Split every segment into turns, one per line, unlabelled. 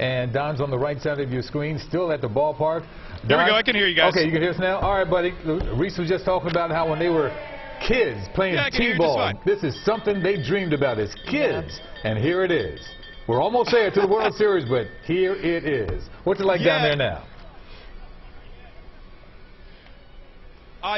And Don's on the right side of your screen, still at the ballpark.
There we go. I can hear you guys.
Okay, you can hear us now? All right, buddy. Reese was just talking about how when they were kids playing T-ball, this is something they dreamed about as kids. And here it is. We're almost there to the World Series, but here it is. What's it like down there now?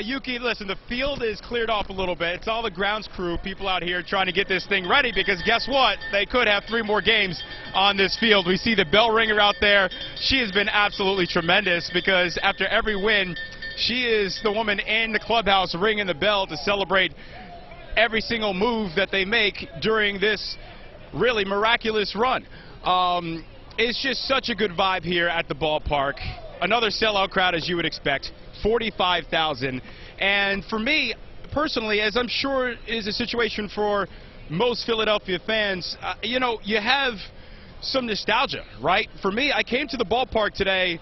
Yuki, listen, the field is cleared off a little bit. It's all the grounds crew, people out here trying to get this thing ready because guess what? They could have 3 more games on this field. We see the bell ringer out there. She has been absolutely tremendous because after every win, she is the woman in the clubhouse ringing the bell to celebrate every single move that they make during this really miraculous run. It's just such a good vibe here at the ballpark. Another sellout crowd as you would expect. 45,000. And for me, personally, as I'm sure is a situation for most Philadelphia fans, you know, you have some nostalgia, right? For me, I came to the ballpark today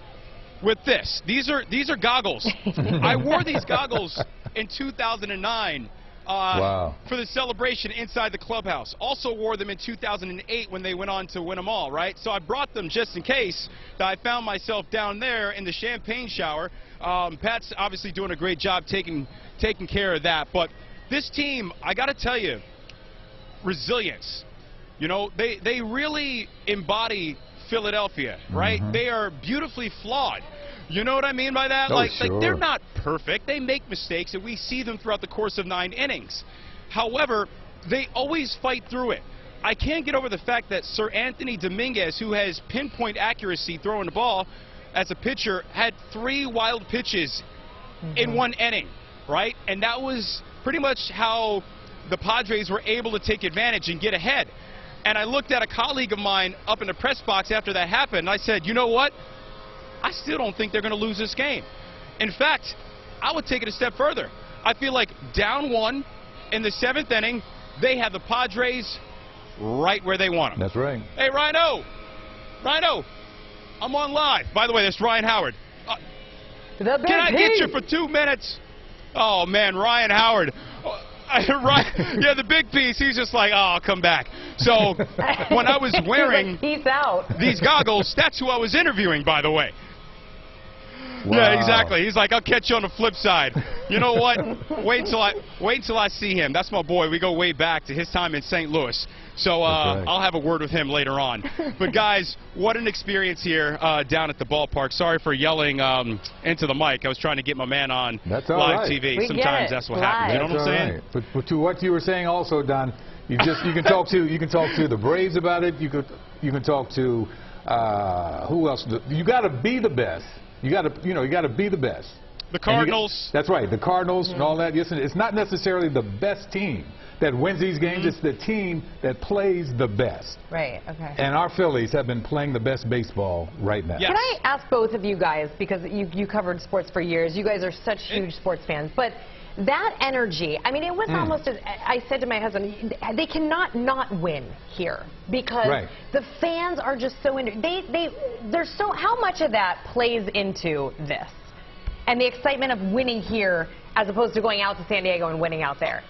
with this. These are goggles. I wore these goggles in 2009 for the celebration inside the clubhouse. Also wore them in 2008 when they went on to win them all, right? So I brought them just in case that I found myself down there in the champagne shower. Pat's obviously doing a great job taking care of that. But this team, I got to tell you, resilience. You know, they really embody Philadelphia, right? They are beautifully flawed. You know what I mean by that?
Oh,
like
sure.
they're not perfect. They make mistakes, and we see them throughout the course of 9 innings. However, they always fight through it. I can't get over the fact that Sir Anthony Dominguez, who has pinpoint accuracy throwing the ball as a pitcher, had 3 wild pitches in 1 inning, right? And that was pretty much how the Padres were able to take advantage and get ahead. And I looked at a colleague of mine up in the press box after that happened, and I said, you know what? I still don't think they're going to lose this game. In fact, I would take it a step further. I feel like down 1 in the 7th inning, they have the Padres right where they want them.
That's right.
Hey, Rhino, I'm on live. By the way, that's Ryan Howard. Can I get you for 2 minutes? Oh, man, Ryan Howard. Yeah, the big piece, he's just like, oh, I'll come back. So when I was wearing
peace out.
These goggles, that's who I was interviewing, by the way.
Wow.
Yeah, exactly. He's like, I'll catch you on the flip side. You know what? Wait until I see him. That's my boy. We go way back to his time in St. Louis. So right. I'll have a word with him later on. But guys, what an experience here down at the ballpark. Sorry for yelling into the mic. I was trying to get my man on live TV. Sometimes that's what happens. You know what I'm saying?
Right. But to what you were saying also, Don, you can talk to the Braves about it. You can talk to who else? You got to be the best. You got to be the best.
The Cardinals.
That's right. The Cardinals and all that. Yes, it's not necessarily the best team that wins these games. It's the team that plays the best.
Right. Okay.
And our Phillies have been playing the best baseball right now.
Yes. Can I ask both of you guys, because you covered sports for years. You guys are such huge sports fans, but that energy, I mean, it was almost as I said to my husband, they cannot not win here because the fans are just so into they're so, how much of that plays into this and the excitement of winning here as opposed to going out to San Diego and winning out there?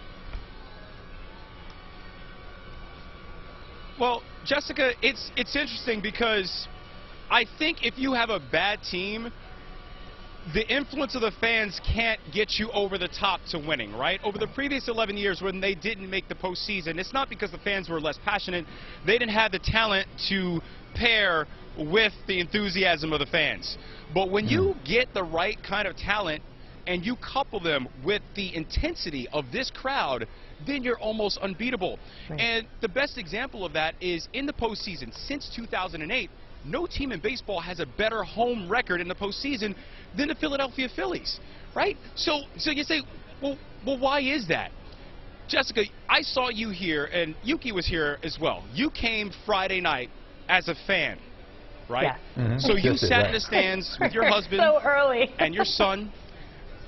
Well, Jessica, it's interesting because I think if you have a bad team, the influence of the fans can't get you over the top to winning, right? Over the previous 11 years when they didn't make the postseason, it's not because the fans were less passionate. They didn't have the talent to pair with the enthusiasm of the fans. But when you get the right kind of talent and you couple them with the intensity of this crowd, then you're almost unbeatable. Right. And the best example of that is in the postseason since 2008, no team in baseball has a better home record in the postseason than the Philadelphia Phillies, right? So you say, well, why is that? Jessica, I saw you here, and Yuki was here as well. You came Friday night as a fan, right?
Yeah.
So you sat in the stands with your husband
so early.
and your son,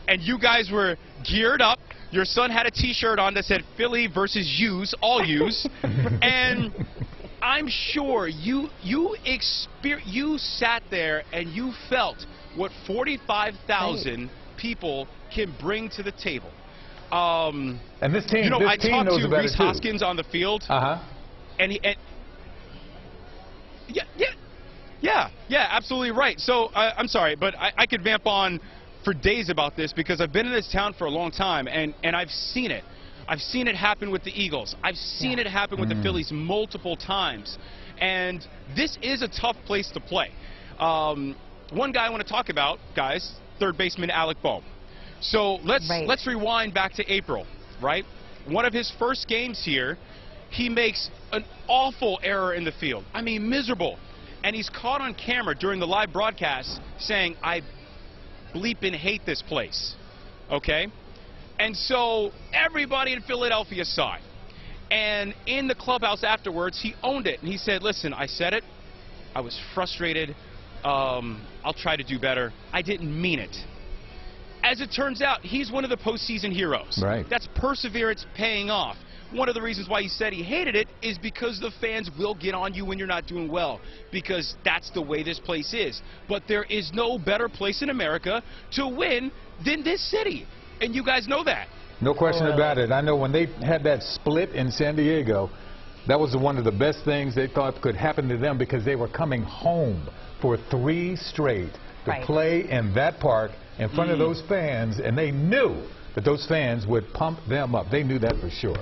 and you guys were geared up. Your son had a T-shirt on that said Philly versus U's, all U's, and I'm sure you sat there and you felt what 45,000 people can bring to the table.
And this team,
you know, I talked to Reese Hoskins on the field, and Yeah, absolutely right. So, I'm sorry, but I could vamp on for days about this because I've been in this town for a long time, and I've seen it. I've seen it happen with the Eagles. I've seen it happen with the Phillies multiple times. And this is a tough place to play. One guy I want to talk about, guys, third baseman Alec Bohm. So let's rewind back to April, right? One of his first games here, he makes an awful error in the field. I mean, miserable. And he's caught on camera during the live broadcast saying, "I bleeping hate this place." Okay? And so everybody in Philadelphia saw it. And in the clubhouse afterwards, he owned it. And he said, "Listen, I said it. I was frustrated. I'll try to do better. I didn't mean it." As it turns out, he's one of the postseason heroes.
Right.
That's perseverance paying off. One of the reasons why he said he hated it is because the fans will get on you when you're not doing well, because that's the way this place is. But there is no better place in America to win than this city. And you guys know that.
No question about it. I know when they had that split in San Diego, that was one of the best things they thought could happen to them because they were coming home for 3 straight to play in that park in front of those fans, and they knew that those fans would pump them up. They knew that for sure.